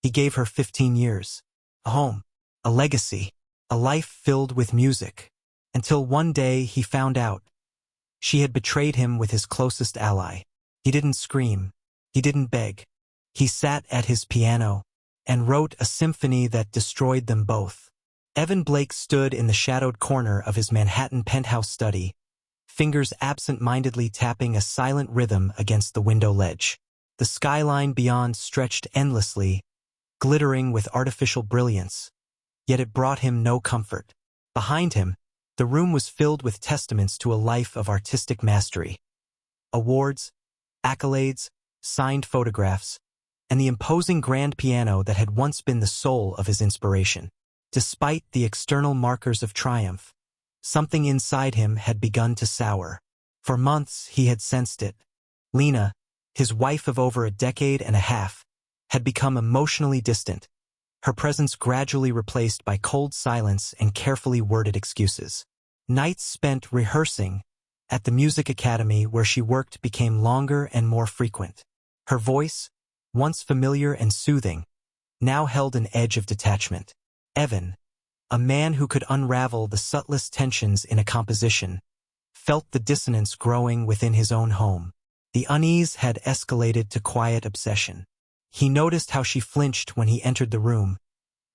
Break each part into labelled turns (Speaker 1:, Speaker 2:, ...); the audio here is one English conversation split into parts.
Speaker 1: He gave her 15 years, a home, a legacy, a life filled with music, until one day he found out. She had betrayed him with his closest ally. He didn't scream. He didn't beg. He sat at his piano and wrote a symphony that destroyed them both. Evan Blake stood in the shadowed corner of his Manhattan penthouse study, fingers absent-mindedly tapping a silent rhythm against the window ledge. The skyline beyond stretched endlessly, glittering with artificial brilliance, yet it brought him no comfort. Behind him, the room was filled with testaments to a life of artistic mastery. Awards, accolades, signed photographs, and the imposing grand piano that had once been the soul of his inspiration. Despite the external markers of triumph, something inside him had begun to sour. For months he had sensed it. Lena, his wife of over a decade and a half, had become emotionally distant, her presence gradually replaced by cold silence and carefully worded excuses. Nights spent rehearsing at the music academy where she worked became longer and more frequent. Her voice, once familiar and soothing, now held an edge of detachment. Evan, a man who could unravel the subtlest tensions in a composition, felt the dissonance growing within his own home. The unease had escalated to quiet obsession. He noticed how she flinched when he entered the room,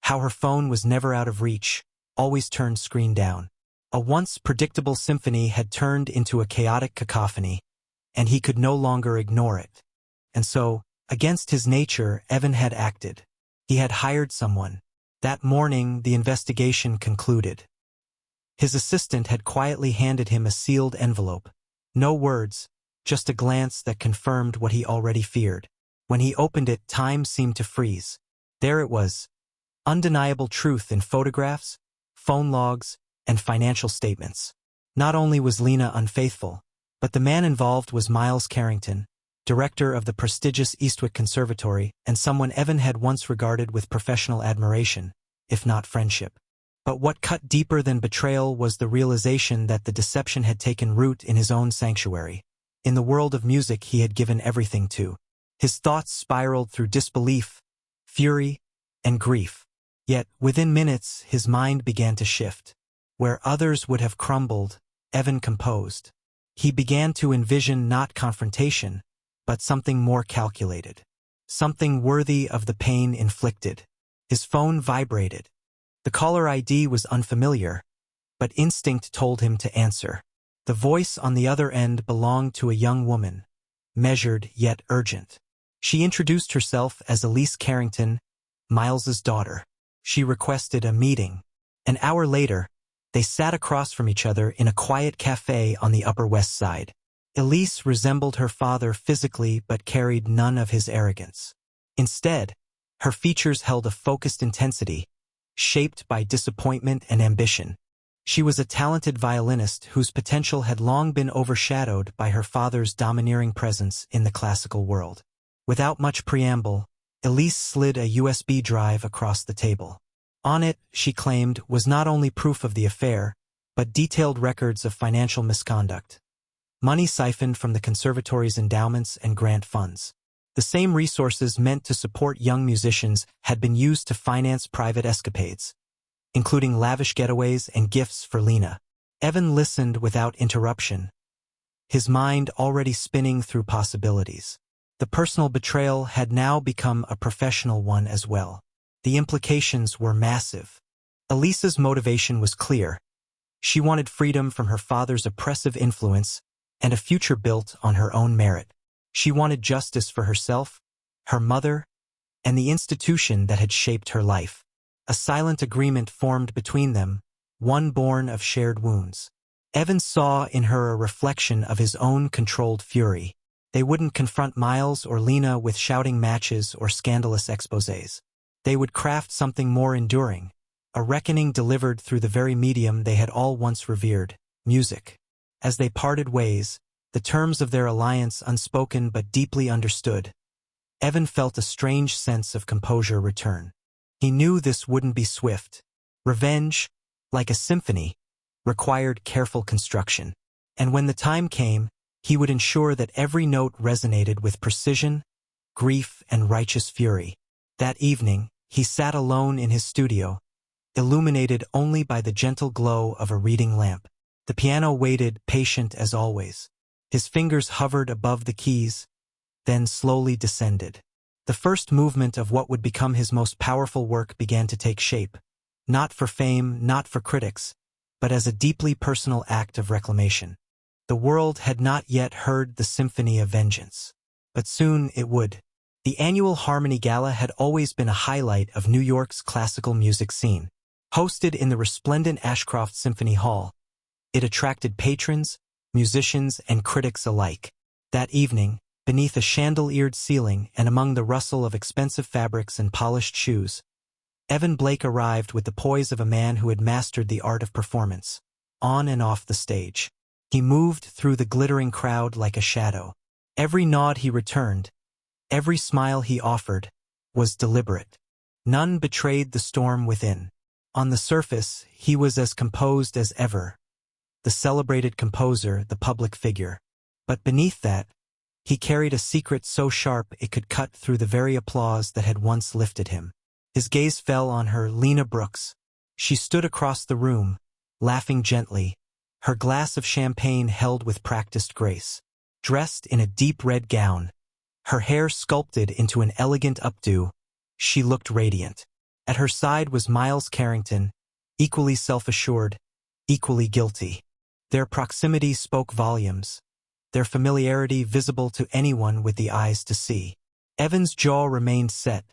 Speaker 1: how her phone was never out of reach, always turned screen down. A once predictable symphony had turned into a chaotic cacophony, and he could no longer ignore it. And so, against his nature, Evan had acted. He had hired someone. That morning, the investigation concluded. His assistant had quietly handed him a sealed envelope. No words, just a glance that confirmed what he already feared. When he opened it, time seemed to freeze. There it was, undeniable truth in photographs, phone logs, and financial statements. Not only was Lena unfaithful, but the man involved was Miles Carrington, director of the prestigious Eastwick Conservatory, and someone Evan had once regarded with professional admiration, if not friendship. But what cut deeper than betrayal was the realization that the deception had taken root in his own sanctuary. In the world of music he had given everything to. His thoughts spiraled through disbelief, fury, and grief. Yet, within minutes, his mind began to shift. Where others would have crumbled, Evan composed. He began to envision not confrontation, but something more calculated. Something worthy of the pain inflicted. His phone vibrated. The caller ID was unfamiliar, but instinct told him to answer. The voice on the other end belonged to a young woman, measured yet urgent. She introduced herself as Elise Carrington, Miles's daughter. She requested a meeting. An hour later, they sat across from each other in a quiet cafe on the Upper West Side. Elise resembled her father physically but carried none of his arrogance. Instead, her features held a focused intensity, shaped by disappointment and ambition. She was a talented violinist whose potential had long been overshadowed by her father's domineering presence in the classical world. Without much preamble, Elise slid a USB drive across the table. On it, she claimed, was not only proof of the affair, but detailed records of financial misconduct. Money siphoned from the conservatory's endowments and grant funds. The same resources meant to support young musicians had been used to finance private escapades, including lavish getaways and gifts for Lena. Evan listened without interruption, his mind already spinning through possibilities. The personal betrayal had now become a professional one as well. The implications were massive. Elisa's motivation was clear. She wanted freedom from her father's oppressive influence and a future built on her own merit. She wanted justice for herself, her mother, and the institution that had shaped her life. A silent agreement formed between them, one born of shared wounds. Evan saw in her a reflection of his own controlled fury. They wouldn't confront Miles or Lena with shouting matches or scandalous exposés. They would craft something more enduring, a reckoning delivered through the very medium they had all once revered, music. As they parted ways, the terms of their alliance unspoken but deeply understood, Evan felt a strange sense of composure return. He knew this wouldn't be swift. Revenge, like a symphony, required careful construction. And when the time came, he would ensure that every note resonated with precision, grief, and righteous fury. That evening, he sat alone in his studio, illuminated only by the gentle glow of a reading lamp. The piano waited, patient as always. His fingers hovered above the keys, then slowly descended. The first movement of what would become his most powerful work began to take shape, not for fame, not for critics, but as a deeply personal act of reclamation. The world had not yet heard the Symphony of Vengeance, but soon it would. The annual Harmony Gala had always been a highlight of New York's classical music scene. Hosted in the resplendent Ashcroft Symphony Hall, it attracted patrons, musicians, and critics alike. That evening, beneath a chandeliered ceiling and among the rustle of expensive fabrics and polished shoes, Evan Blake arrived with the poise of a man who had mastered the art of performance, on and off the stage. He moved through the glittering crowd like a shadow. Every nod he returned, every smile he offered, was deliberate. None betrayed the storm within. On the surface, he was as composed as ever, the celebrated composer, the public figure. But beneath that, he carried a secret so sharp it could cut through the very applause that had once lifted him. His gaze fell on her, Lena Brooks. She stood across the room, laughing gently, her glass of champagne held with practiced grace. Dressed in a deep red gown, her hair sculpted into an elegant updo, she looked radiant. At her side was Miles Carrington, equally self-assured, equally guilty. Their proximity spoke volumes, their familiarity visible to anyone with the eyes to see. Evan's jaw remained set,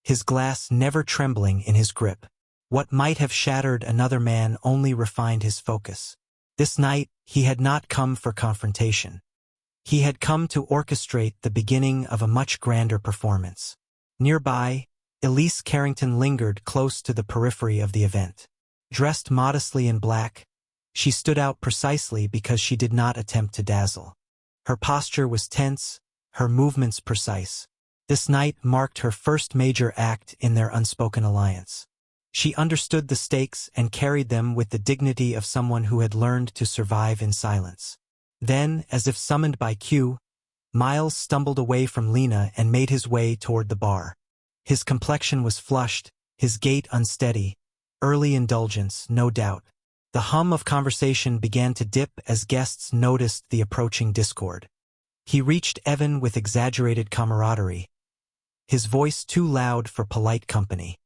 Speaker 1: his glass never trembling in his grip. What might have shattered another man only refined his focus. This night, he had not come for confrontation. He had come to orchestrate the beginning of a much grander performance. Nearby, Elise Carrington lingered close to the periphery of the event. Dressed modestly in black, she stood out precisely because she did not attempt to dazzle. Her posture was tense, her movements precise. This night marked her first major act in their unspoken alliance. She understood the stakes and carried them with the dignity of someone who had learned to survive in silence. Then, as if summoned by cue, Miles stumbled away from Lena and made his way toward the bar. His complexion was flushed, his gait unsteady, early indulgence, no doubt. The hum of conversation began to dip as guests noticed the approaching discord. He reached Evan with exaggerated camaraderie, his voice too loud for polite company.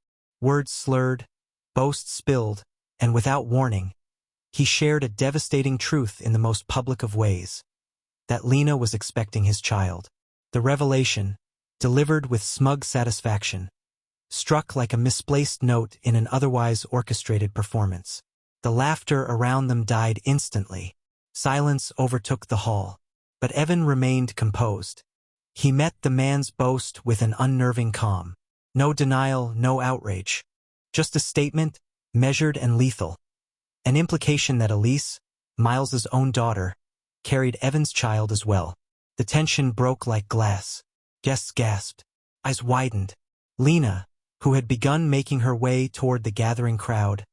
Speaker 1: Words slurred, boasts spilled, and without warning, he shared a devastating truth in the most public of ways, that Lena was expecting his child. The revelation, delivered with smug satisfaction, struck like a misplaced note in an otherwise orchestrated performance. The laughter around them died instantly. Silence overtook the hall, but Evan remained composed. He met the man's boast with an unnerving calm. No denial, no outrage. Just a statement, measured and lethal. An implication that Elise, Miles's own daughter, carried Evan's child as well. The tension broke like glass. Guests gasped. Eyes widened. Lena, who had begun making her way toward the gathering crowd,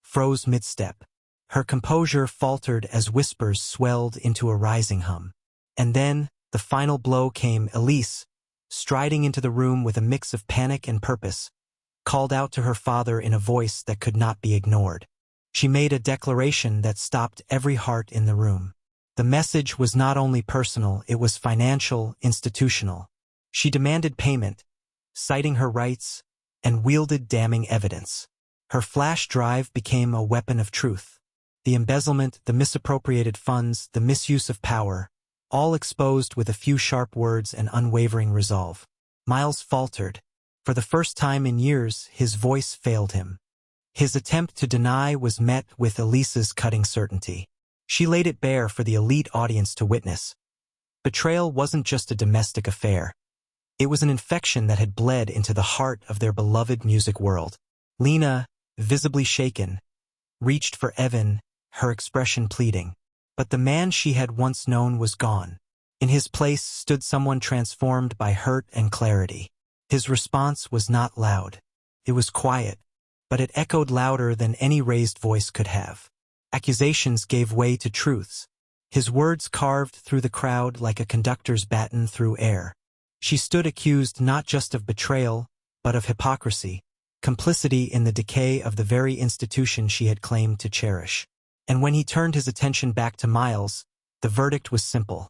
Speaker 1: froze mid-step. Her composure faltered as whispers swelled into a rising hum. And then, the final blow came. Elise, striding into the room with a mix of panic and purpose, called out to her father in a voice that could not be ignored. She made a declaration that stopped every heart in the room. The message was not only personal, it was financial, institutional. She demanded payment, citing her rights, and wielded damning evidence. Her flash drive became a weapon of truth. The embezzlement, the misappropriated funds, the misuse of power, all exposed with a few sharp words and unwavering resolve. Miles faltered. For the first time in years, his voice failed him. His attempt to deny was met with Elise's cutting certainty. She laid it bare for the elite audience to witness. Betrayal wasn't just a domestic affair. It was an infection that had bled into the heart of their beloved music world. Lena, visibly shaken, reached for Evan, her expression pleading. But the man she had once known was gone. In his place stood someone transformed by hurt and clarity. His response was not loud. It was quiet, but it echoed louder than any raised voice could have. Accusations gave way to truths. His words carved through the crowd like a conductor's baton through air. She stood accused not just of betrayal, but of hypocrisy, complicity in the decay of the very institution she had claimed to cherish. And when he turned his attention back to Miles, the verdict was simple.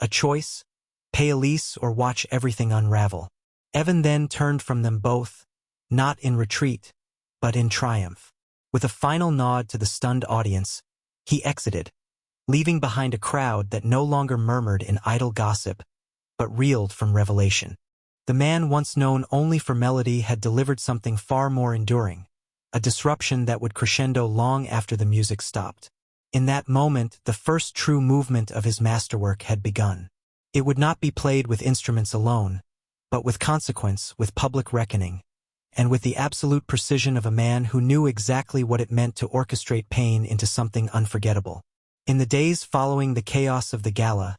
Speaker 1: A choice: pay a lease or watch everything unravel. Evan then turned from them both, not in retreat, but in triumph. With a final nod to the stunned audience, he exited, leaving behind a crowd that no longer murmured in idle gossip, but reeled from revelation. The man once known only for melody had delivered something far more enduring, a disruption that would crescendo long after the music stopped. In that moment, the first true movement of his masterwork had begun. It would not be played with instruments alone, but with consequence, with public reckoning, and with the absolute precision of a man who knew exactly what it meant to orchestrate pain into something unforgettable. In the days following the chaos of the gala,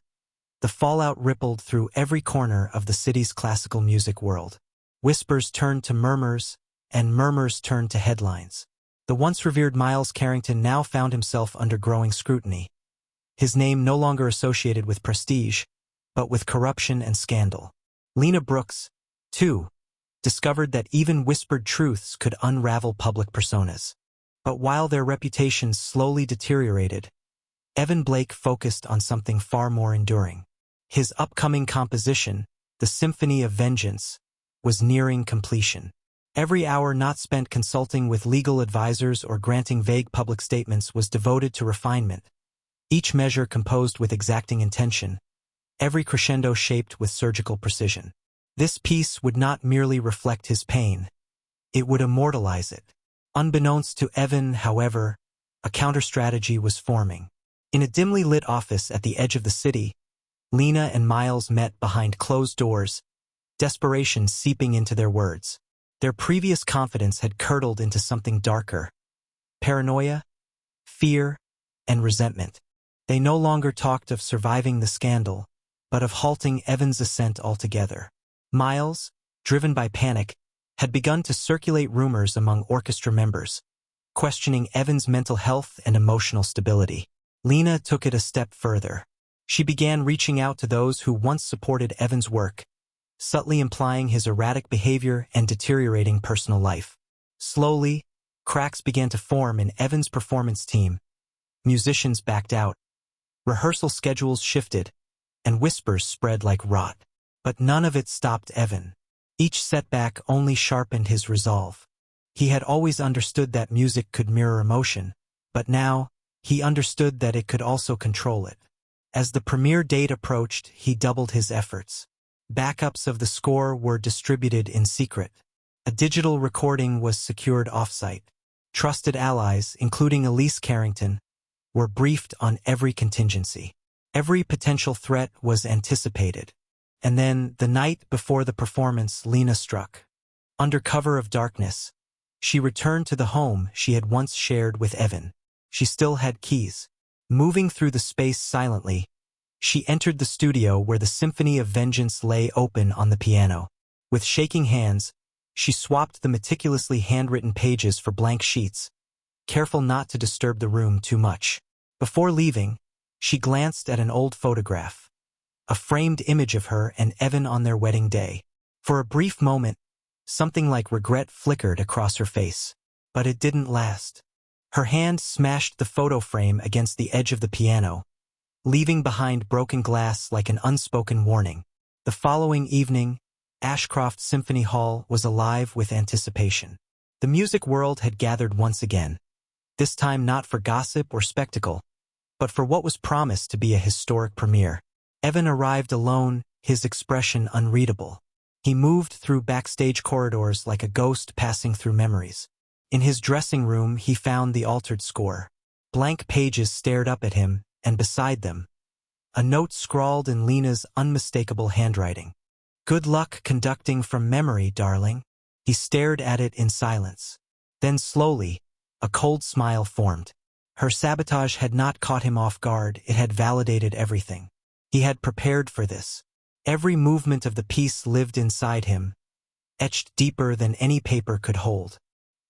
Speaker 1: the fallout rippled through every corner of the city's classical music world. Whispers turned to murmurs, and murmurs turned to headlines. The once revered Miles Carrington now found himself under growing scrutiny. His name no longer associated with prestige, but with corruption and scandal. Lena Brooks, too, discovered that even whispered truths could unravel public personas. But while their reputations slowly deteriorated, Evan Blake focused on something far more enduring. His upcoming composition, the Symphony of Vengeance, was nearing completion. Every hour not spent consulting with legal advisors or granting vague public statements was devoted to refinement, each measure composed with exacting intention, every crescendo shaped with surgical precision. This piece would not merely reflect his pain, it would immortalize it. Unbeknownst to Evan, however, a counter-strategy was forming. In a dimly lit office at the edge of the city, Lena and Miles met behind closed doors, desperation seeping into their words. Their previous confidence had curdled into something darker: paranoia, fear, and resentment. They no longer talked of surviving the scandal, but of halting Evan's ascent altogether. Miles, driven by panic, had begun to circulate rumors among orchestra members, questioning Evan's mental health and emotional stability. Lena took it a step further. She began reaching out to those who once supported Evan's work, subtly implying his erratic behavior and deteriorating personal life. Slowly, cracks began to form in Evan's performance team. Musicians backed out, rehearsal schedules shifted, and whispers spread like rot. But none of it stopped Evan. Each setback only sharpened his resolve. He had always understood that music could mirror emotion, but now, he understood that it could also control it. As the premiere date approached, he doubled his efforts. Backups of the score were distributed in secret. A digital recording was secured off-site. Trusted allies, including Elise Carrington, were briefed on every contingency. Every potential threat was anticipated. And then, the night before the performance, Lena struck. Under cover of darkness, she returned to the home she had once shared with Evan. She still had keys. Moving through the space silently, she entered the studio where the Symphony of Vengeance lay open on the piano. With shaking hands, she swapped the meticulously handwritten pages for blank sheets, careful not to disturb the room too much. Before leaving, she glanced at an old photograph, a framed image of her and Evan on their wedding day. For a brief moment, something like regret flickered across her face. But it didn't last. Her hand smashed the photo frame against the edge of the piano, leaving behind broken glass like an unspoken warning. The following evening, Ashcroft Symphony Hall was alive with anticipation. The music world had gathered once again, this time not for gossip or spectacle, but for what was promised to be a historic premiere. Evan arrived alone, his expression unreadable. He moved through backstage corridors like a ghost passing through memories. In his dressing room, he found the altered score. Blank pages stared up at him, and beside them, a note scrawled in Lena's unmistakable handwriting. "Good luck conducting from memory, darling." He stared at it in silence. Then slowly, a cold smile formed. Her sabotage had not caught him off guard, it had validated everything. He had prepared for this. Every movement of the piece lived inside him, etched deeper than any paper could hold.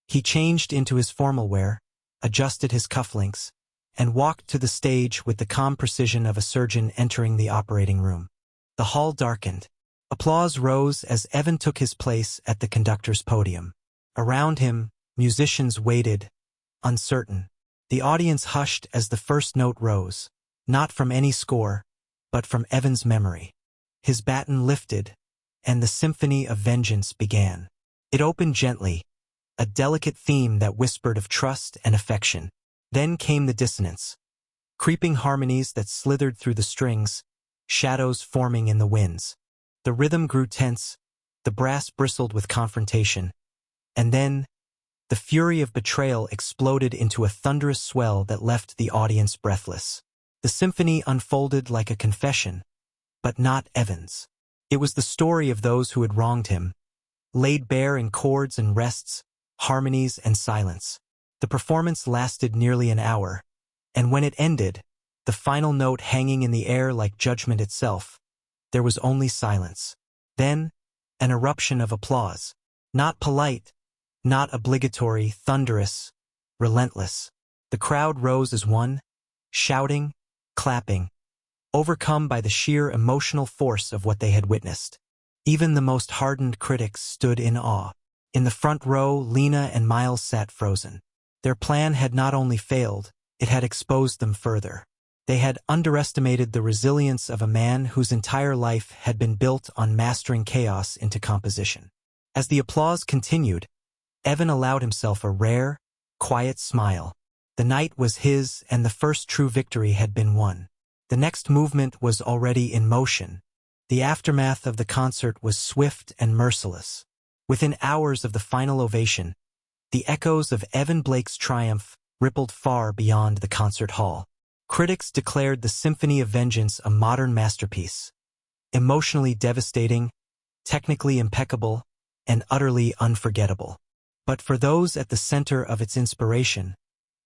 Speaker 1: He changed into his formal wear, adjusted his cufflinks, and walked to the stage with the calm precision of a surgeon entering the operating room. The hall darkened. Applause rose as Evan took his place at the conductor's podium. Around him, musicians waited, uncertain. The audience hushed as the first note rose, not from any score, but from Evan's memory. His baton lifted, and the Symphony of Vengeance began. It opened gently, a delicate theme that whispered of trust and affection. Then came the dissonance, creeping harmonies that slithered through the strings, shadows forming in the winds. The rhythm grew tense, the brass bristled with confrontation, and then, the fury of betrayal exploded into a thunderous swell that left the audience breathless. The symphony unfolded like a confession, but not Evan's. It was the story of those who had wronged him, laid bare in chords and rests, harmonies and silence. The performance lasted nearly an hour, and when it ended, the final note hanging in the air like judgment itself, there was only silence. Then, an eruption of applause. Not polite, not obligatory, thunderous, relentless. The crowd rose as one, shouting, clapping, overcome by the sheer emotional force of what they had witnessed. Even the most hardened critics stood in awe. In the front row, Lena and Miles sat frozen. Their plan had not only failed, it had exposed them further. They had underestimated the resilience of a man whose entire life had been built on mastering chaos into composition. As the applause continued, Evan allowed himself a rare, quiet smile. The night was his, and the first true victory had been won. The next movement was already in motion. The aftermath of the concert was swift and merciless. Within hours of the final ovation, the echoes of Evan Blake's triumph rippled far beyond the concert hall. Critics declared the Symphony of Vengeance a modern masterpiece, emotionally devastating, technically impeccable, and utterly unforgettable. But for those at the center of its inspiration,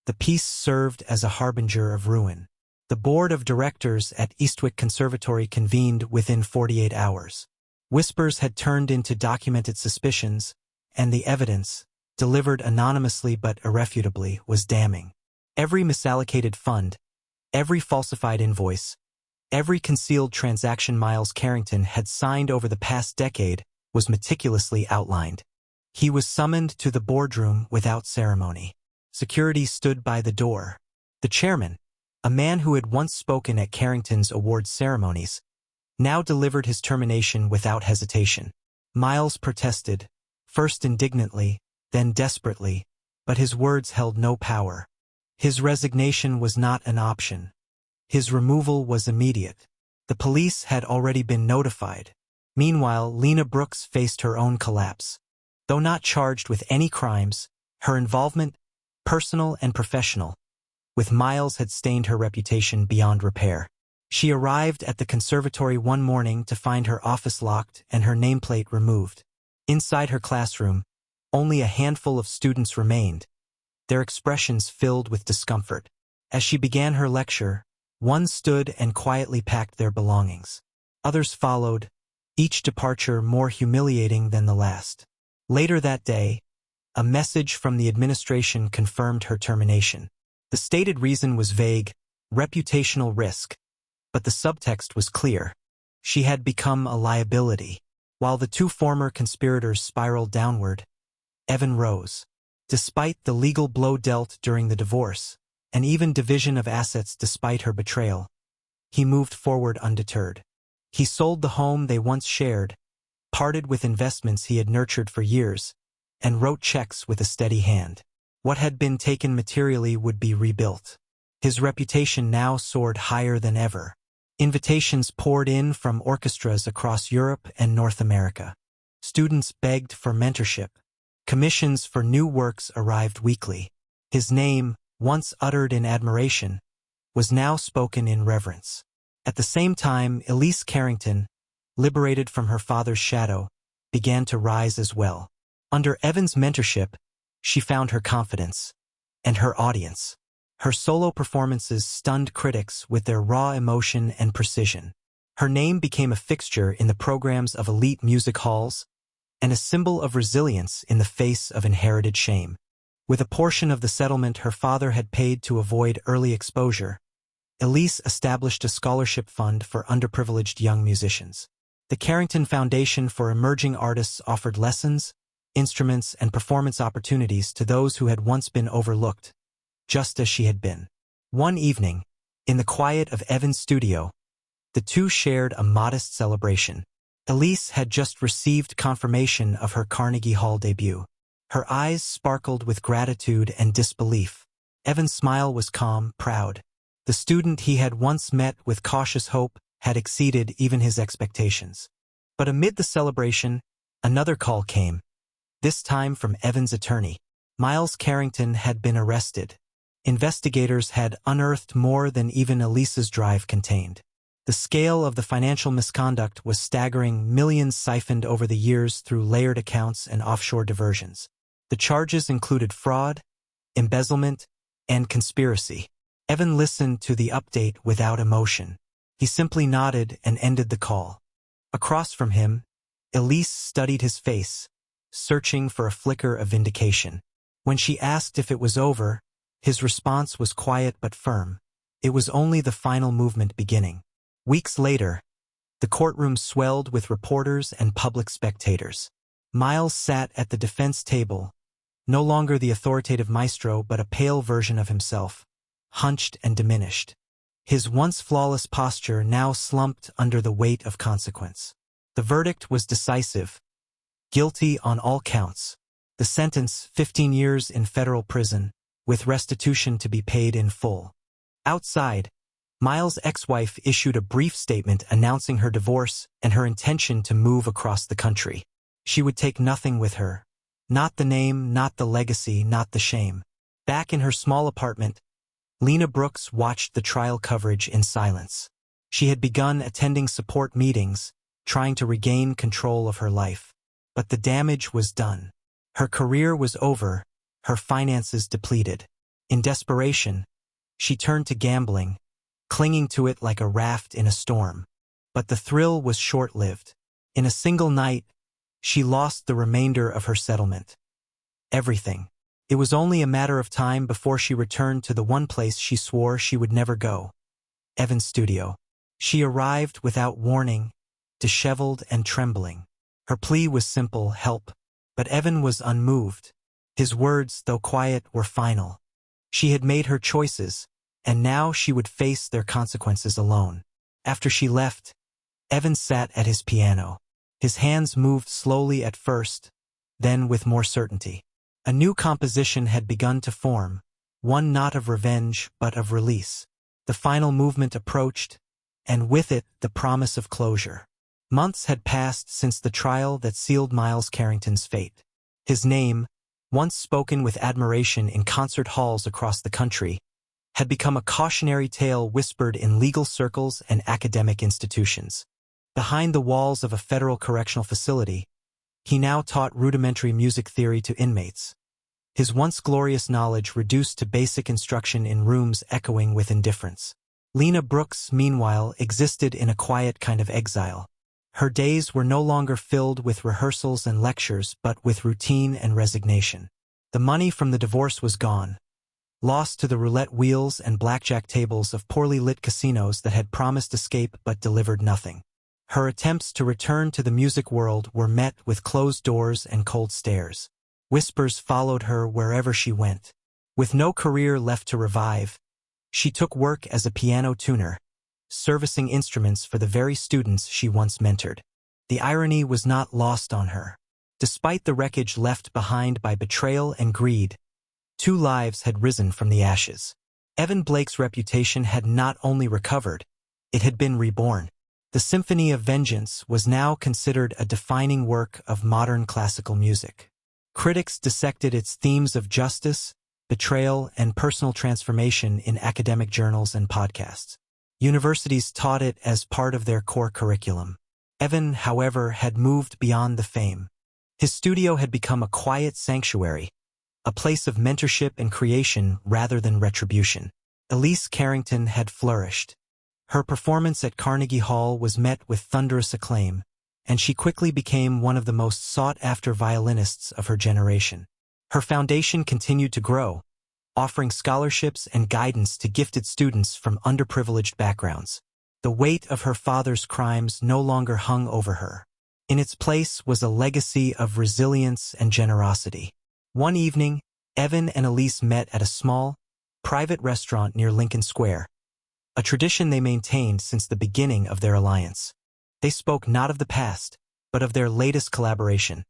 Speaker 1: the piece served as a harbinger of ruin. The board of directors at Eastwick Conservatory convened within 48 hours. Whispers had turned into documented suspicions, and the evidence, delivered anonymously but irrefutably, was damning. Every misallocated fund, every falsified invoice, every concealed transaction Miles Carrington had signed over the past decade was meticulously outlined. He was summoned to the boardroom without ceremony. Security stood by the door. The chairman, a man who had once spoken at Carrington's award ceremonies, now delivered his termination without hesitation. Miles protested, first indignantly, then desperately, but his words held no power. His resignation was not an option. His removal was immediate. The police had already been notified. Meanwhile, Lena Brooks faced her own collapse. Though not charged with any crimes, her involvement, personal and professional, with Miles had stained her reputation beyond repair. She arrived at the conservatory one morning to find her office locked and her nameplate removed. Inside her classroom, only a handful of students remained, their expressions filled with discomfort. As she began her lecture, one stood and quietly packed their belongings. Others followed, each departure more humiliating than the last. Later that day, a message from the administration confirmed her termination. The stated reason was vague, reputational risk, but the subtext was clear. She had become a liability. While the two former conspirators spiraled downward, Evan rose. Despite the legal blow dealt during the divorce, and even division of assets despite her betrayal, he moved forward undeterred. He sold the home they once shared, parted with investments he had nurtured for years, and wrote checks with a steady hand. What had been taken materially would be rebuilt. His reputation now soared higher than ever. Invitations poured in from orchestras across Europe and North America. Students begged for mentorship. Commissions for new works arrived weekly. His name, once uttered in admiration, was now spoken in reverence. At the same time, Elise Carrington, liberated from her father's shadow, began to rise as well. Under Evan's mentorship, she found her confidence and her audience. Her solo performances stunned critics with their raw emotion and precision. Her name became a fixture in the programs of elite music halls and a symbol of resilience in the face of inherited shame. With a portion of the settlement her father had paid to avoid early exposure, Elise established a scholarship fund for underprivileged young musicians. The Carrington Foundation for Emerging Artists offered lessons, instruments, and performance opportunities to those who had once been overlooked, just as she had been. One evening, in the quiet of Evan's studio, the two shared a modest celebration. Elise had just received confirmation of her Carnegie Hall debut. Her eyes sparkled with gratitude and disbelief. Evan's smile was calm, proud. The student he had once met with cautious hope had exceeded even his expectations. But amid the celebration, another call came, this time from Evan's attorney. Miles Carrington had been arrested. Investigators had unearthed more than even Elise's drive contained. The scale of the financial misconduct was staggering, millions siphoned over the years through layered accounts and offshore diversions. The charges included fraud, embezzlement, and conspiracy. Evan listened to the update without emotion. He simply nodded and ended the call. Across from him, Elise studied his face, searching for a flicker of vindication. When she asked if it was over, his response was quiet but firm. It was only the final movement beginning. Weeks later, the courtroom swelled with reporters and public spectators. Miles sat at the defense table, no longer the authoritative maestro but a pale version of himself, hunched and diminished. His once flawless posture now slumped under the weight of consequence. The verdict was decisive. Guilty on all counts. The sentence, 15 years in federal prison, with restitution to be paid in full. Outside, Miles' ex-wife issued a brief statement announcing her divorce and her intention to move across the country. She would take nothing with her. Not the name, not the legacy, not the shame. Back in her small apartment, Lena Brooks watched the trial coverage in silence. She had begun attending support meetings, trying to regain control of her life. But the damage was done. Her career was over, her finances depleted. In desperation, she turned to gambling, clinging to it like a raft in a storm. But the thrill was short-lived. In a single night, she lost the remainder of her settlement. Everything. It was only a matter of time before she returned to the one place she swore she would never go. Evan's studio. She arrived without warning, disheveled and trembling. Her plea was simple, help. But Evan was unmoved. His words, though quiet, were final. She had made her choices, and now she would face their consequences alone. After she left, Evan sat at his piano. His hands moved slowly at first, then with more certainty. A new composition had begun to form, one not of revenge but of release. The final movement approached, and with it the promise of closure. Months had passed since the trial that sealed Miles Carrington's fate. His name, once spoken with admiration in concert halls across the country, had become a cautionary tale whispered in legal circles and academic institutions. Behind the walls of a federal correctional facility, he now taught rudimentary music theory to inmates. His once glorious knowledge reduced to basic instruction in rooms echoing with indifference. Lena Brooks, meanwhile, existed in a quiet kind of exile. Her days were no longer filled with rehearsals and lectures but with routine and resignation. The money from the divorce was gone, lost to the roulette wheels and blackjack tables of poorly lit casinos that had promised escape but delivered nothing. Her attempts to return to the music world were met with closed doors and cold stares. Whispers followed her wherever she went. With no career left to revive, she took work as a piano tuner, servicing instruments for the very students she once mentored. The irony was not lost on her. Despite the wreckage left behind by betrayal and greed, 2 lives had risen from the ashes. Evan Blake's reputation had not only recovered, it had been reborn. The Symphony of Vengeance was now considered a defining work of modern classical music. Critics dissected its themes of justice, betrayal, and personal transformation in academic journals and podcasts. Universities taught it as part of their core curriculum. Evan, however, had moved beyond the fame. His studio had become a quiet sanctuary, a place of mentorship and creation rather than retribution. Elise Carrington had flourished. Her performance at Carnegie Hall was met with thunderous acclaim, and she quickly became one of the most sought-after violinists of her generation. Her foundation continued to grow, offering scholarships and guidance to gifted students from underprivileged backgrounds. The weight of her father's crimes no longer hung over her. In its place was a legacy of resilience and generosity. One evening, Evan and Elise met at a small, private restaurant near Lincoln Square, a tradition they maintained since the beginning of their alliance. They spoke not of the past, but of their latest collaboration,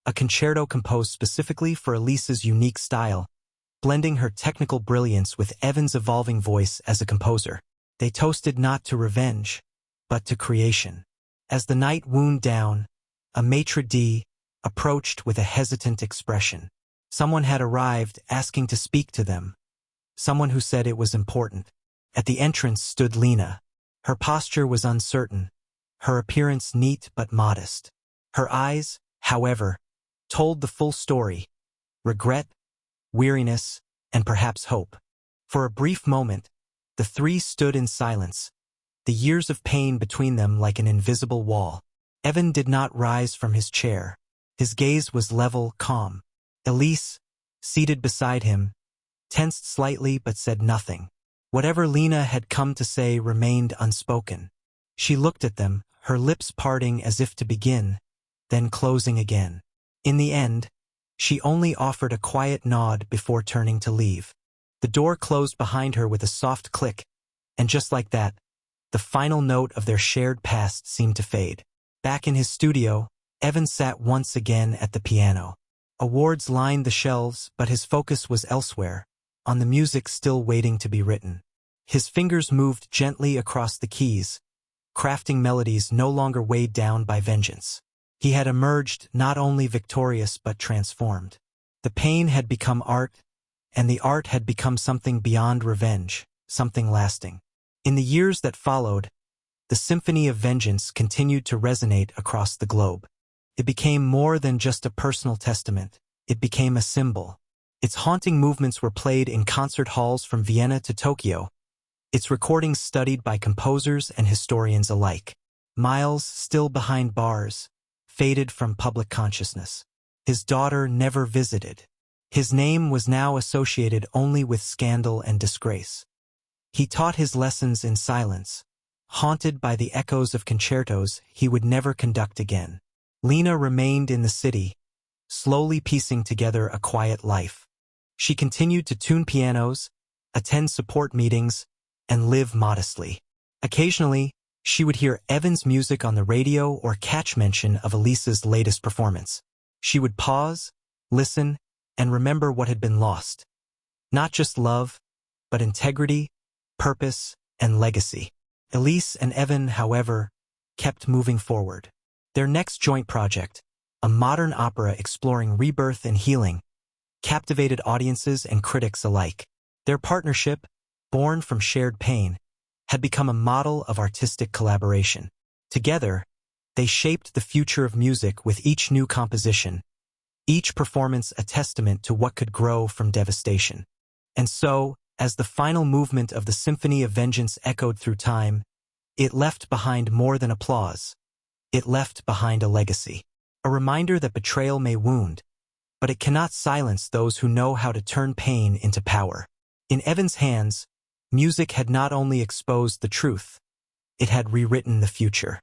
Speaker 1: a concerto composed specifically for Elise's unique style, blending her technical brilliance with Evan's evolving voice as a composer. They toasted not to revenge, but to creation. As the night wound down, a maitre d' approached with a hesitant expression. Someone had arrived asking to speak to them, someone who said it was important. At the entrance stood Lena. Her posture was uncertain, her appearance neat but modest. Her eyes, however, told the full story: regret, weariness, and perhaps hope. For a brief moment, the three stood in silence, the years of pain between them like an invisible wall. Evan did not rise from his chair. His gaze was level, calm. Elise, seated beside him, tensed slightly but said nothing. Whatever Lena had come to say remained unspoken. She looked at them, her lips parting as if to begin, then closing again. In the end, she only offered a quiet nod before turning to leave. The door closed behind her with a soft click, and just like that, the final note of their shared past seemed to fade. Back in his studio, Evan sat once again at the piano. Awards lined the shelves, but his focus was elsewhere, on the music still waiting to be written. His fingers moved gently across the keys, crafting melodies no longer weighed down by vengeance. He had emerged not only victorious but transformed. The pain had become art, and the art had become something beyond revenge, something lasting. In the years that followed, the Symphony of Vengeance continued to resonate across the globe. It became more than just a personal testament. It became a symbol. Its haunting movements were played in concert halls from Vienna to Tokyo, its recordings studied by composers and historians alike. Miles, still behind bars, faded from public consciousness. His daughter never visited. His name was now associated only with scandal and disgrace. He taught his lessons in silence, haunted by the echoes of concertos he would never conduct again. Lena remained in the city, slowly piecing together a quiet life. She continued to tune pianos, attend support meetings, and live modestly. Occasionally, she would hear Evan's music on the radio or catch mention of Elise's latest performance. She would pause, listen, and remember what had been lost. Not just love, but integrity, purpose, and legacy. Elise and Evan, however, kept moving forward. Their next joint project, a modern opera exploring rebirth and healing, captivated audiences and critics alike. Their partnership, born from shared pain, had become a model of artistic collaboration. Together, they shaped the future of music with each new composition, each performance a testament to what could grow from devastation. And so, as the final movement of the Symphony of Vengeance echoed through time, it left behind more than applause. It left behind a legacy. A reminder that betrayal may wound, but it cannot silence those who know how to turn pain into power. In Evan's hands, music had not only exposed the truth, it had rewritten the future.